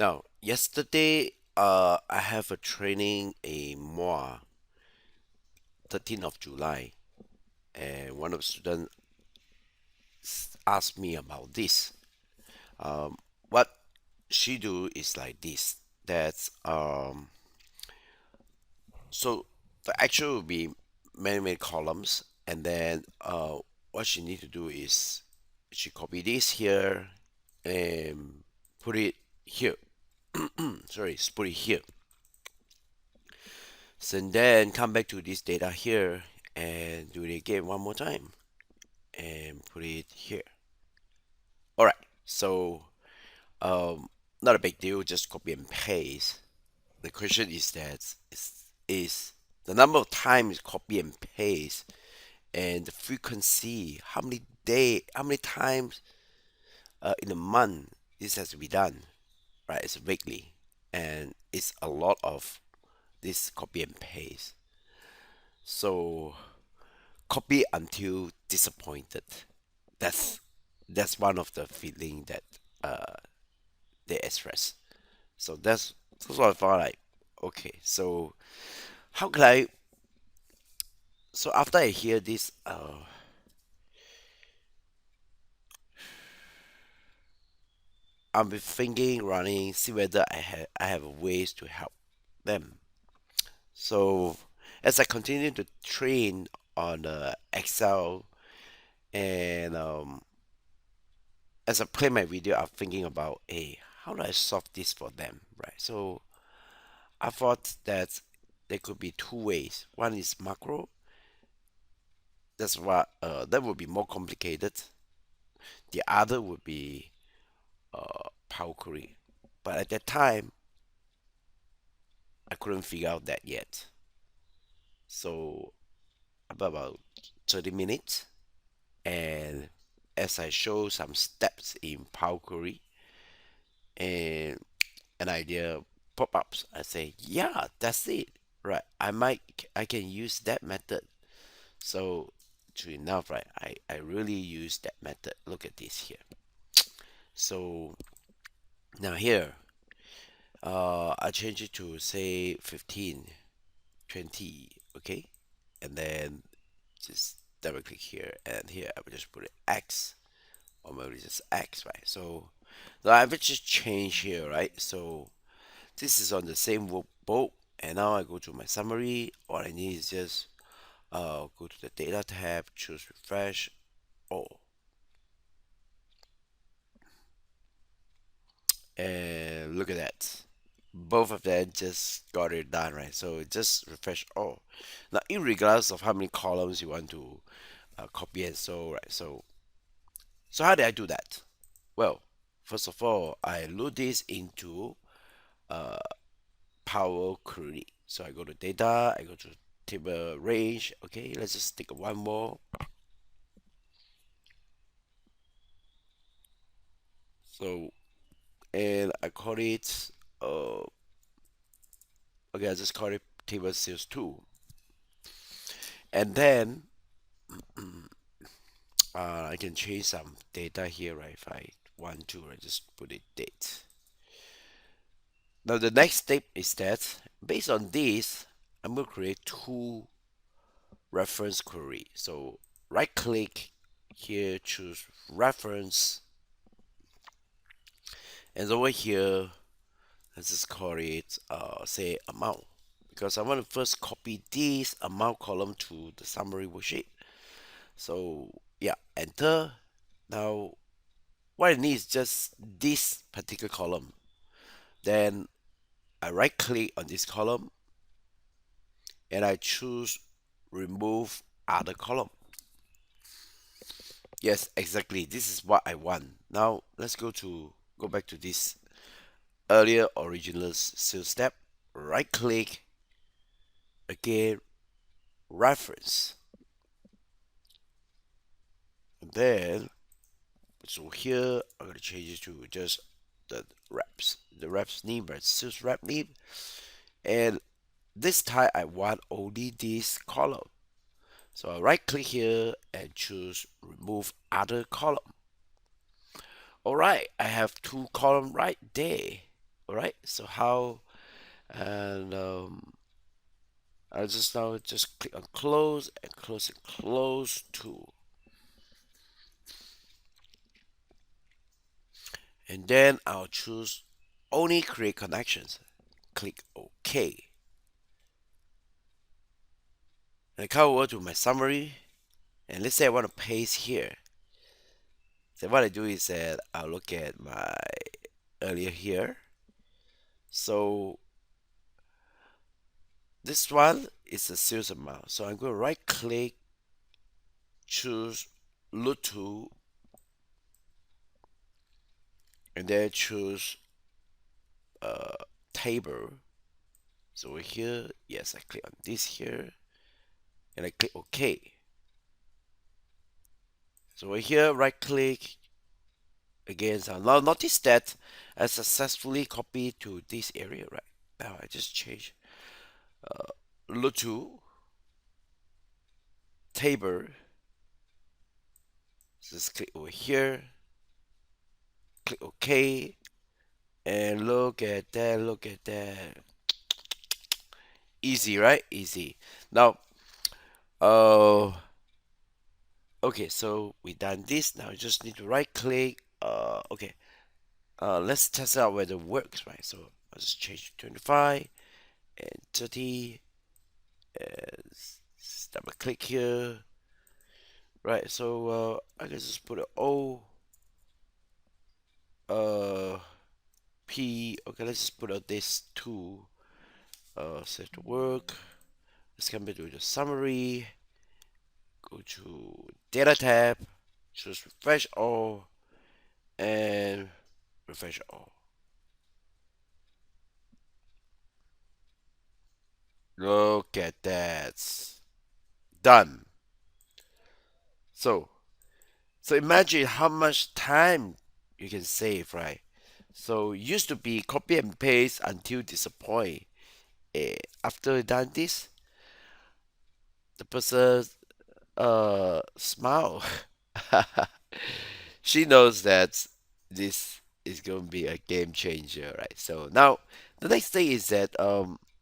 Now, yesterday, I have a training a MOA, 13th of July, and one of the students asked me about this. What she do is like this. That's so the actual will be many columns, and then what she need to do is she copy this here and put it here. Sorry, put it here. So then come back to this data here and do it again one more time and put it here. All right. So not a big deal. Just copy and paste. The question is that is the number of times copy and paste and the frequency. How many times in a month this has to be done. Right? It's weekly, and it's a lot of this copy and paste. So copy until disappointed. That's that's one of the feeling that uh, they express. So that's what I thought like. Okay, so how can I? So after I hear this, I'll be thinking, running, see whether I have ways to help them. So as I continue to train on Excel and as I play my video, I'm thinking about, hey, how do I solve this for them, right? So I thought that there could be two ways. One is macro. That's what that would be more complicated. The other would be Power Query. But at that time, I couldn't figure out that yet. So about 30 minutes, and as I show some steps in Power Query and an idea pop-ups, I say, yeah, that's it. Right. I can use that method. So true enough, right? I really use that method. Look at this here. So now here, I change it to say 15, 20, okay? And then just double click here and here I will just put it X or maybe just X, right? So now I will just change here, right? So this is on the same boat, and now I go to my summary. All I need is just go to the data tab, choose refresh. Oh, and look at that. Both of them just got it done, right? So just refresh all. Now, regardless of how many columns you want to copy and so, right? So how did I do that? Well, first of all, I load this into uh, Power Query. So I go to data, I go to table range. Okay, let's just take one more. So, and I call it, okay, I just call it table sales 2. And then I can change some data here, right? If I want to, I just put it date. Now the next step is that based on this, I'm going to create two reference query. So right click here, choose reference, and over here, let's just call it say amount, because I want to first copy this amount column to the summary worksheet. So yeah, enter. Now what I need is just this particular column. Then I right click on this column and I choose remove other column. Yes, exactly. This is what I want. Now let's go back to this earlier original sales step. Right click again, reference. And then so here I'm gonna change it to just the reps. The reps name, right? Sales rep name. And this time I want only this column. So I right click here and choose remove other column. Alright, I have two column right there. All right. So how and I'll just now just click on close and close and close tool, and then I'll choose only create connections. Click OK. And I come over to my summary, and let's say I want to paste here. So what I do is that I'll look at my earlier here. So this one is the sales amount. So I'm going to right click, choose load to, and then choose uh, table. So over here, yes, I click on this here, and I click OK. So over here, right click again. So now notice that I successfully copied to this area right now. I just change load to table. Just click over here, click OK, and look at that, look at that. Easy, right? Easy. Now, uh, okay, so we done this. Now you just need to right click. Okay, let's test out whether it works, right? So I'll just change to 25 and 30. And double click here. Right, so I can just put a O, uh, P. Okay, let's just put a this 2. Set to work. Let's come back to the summary. Go to data tab. Choose refresh all and refresh all. Look at that. Done. So, so imagine how much time you can save, right? So used to be copy and paste until disappoint. After done this, the person smile. She knows that this is going to be a game changer, right? So now the next thing is that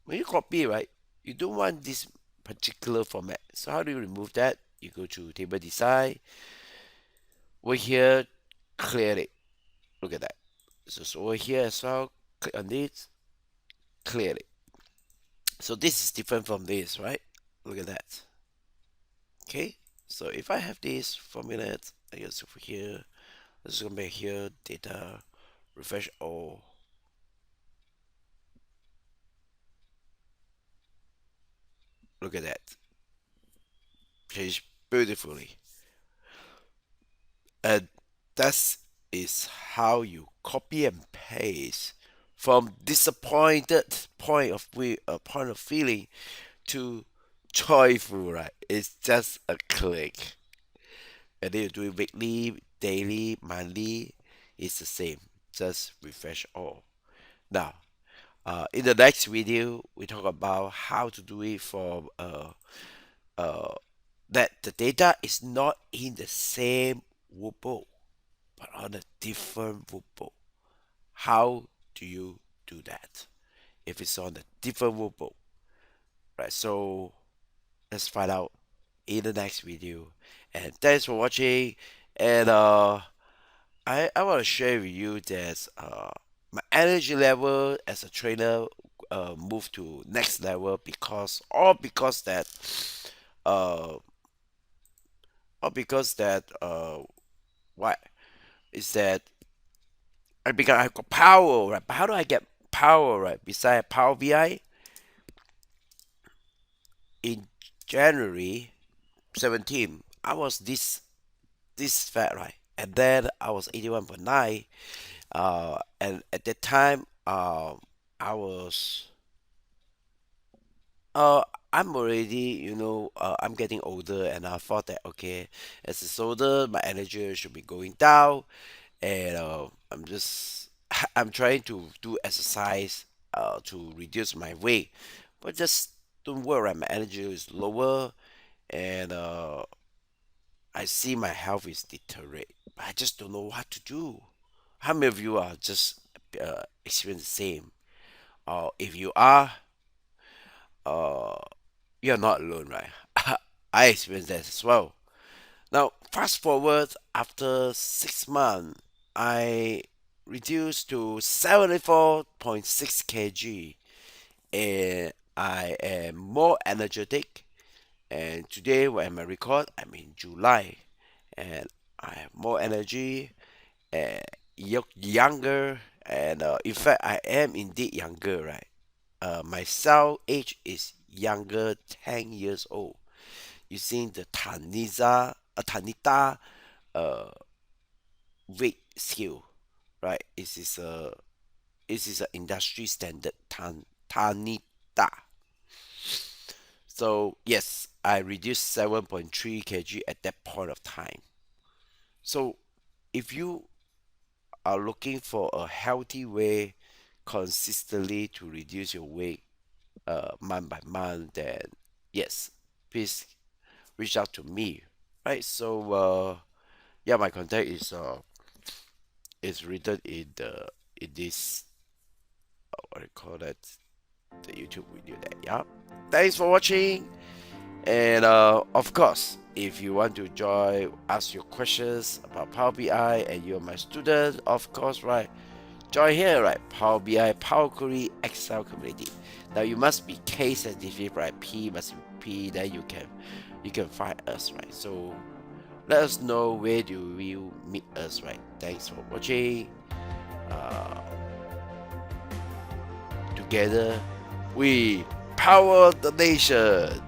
when you copy, right, you don't want this particular format. So how do you remove that? You go to table design. Over here, clear it. Look at that. So over here as well, click on this, clear it. So this is different from this, right? Look at that. Okay. So if I have this formula, I guess over here, let's go back here, data, refresh all. Look at that. Changed beautifully. And that is how you copy and paste from disappointed point of feeling to joyful, right? It's just a click. And then you do it weekly, daily, monthly, it's the same. Just refresh all. Now, in the next video, we talk about how to do it for uh, that the data is not in the same workbook, but on a different workbook. How do you do that? If it's on a different workbook, right? So let's find out in the next video. And thanks for watching. And I want to share with you that my energy level as a trainer moved to next level because that uh all because that what is that I got power, right? But how do I get power, right? Beside Power BI in January 17, I was this fat, right? And then I was 81.9. And at that time, I was uh, I'm already, I'm getting older, and I thought that okay, as it's older, my energy should be going down, and I'm trying to do exercise to reduce my weight, but just don't work, right? My energy is lower, and I see my health is deteriorate. I just don't know what to do. How many of you are just experience the same. Or if you are, uh, you're not alone, right? I experienced that as well. Now, fast forward after 6 months, I reduced to 74.6 kg, and I am more energetic. And today, when I record, I'm in July, and I have more energy and younger. And in fact, I am indeed younger, right? My cell age is younger 10 years old using the Tanita uh, weight scale, right? This is a industry standard Tanita. So yes, I reduced 7.3 kg at that point of time. So if you are looking for a healthy way consistently to reduce your weight month by month, then yes, please reach out to me. Right. So yeah, my contact is written in this what do you call that, the YouTube video there. Yeah. Thanks for watching. And of course, if you want to join, ask your questions about Power BI, and you're my student, of course, right? Join here, right? Power BI, Power Query, Excel community. Now you must be case sensitive, right? P must be P. Then you can find us, right? So let us know where do you meet us, right? Thanks for watching. Uh, Together, we power the nation.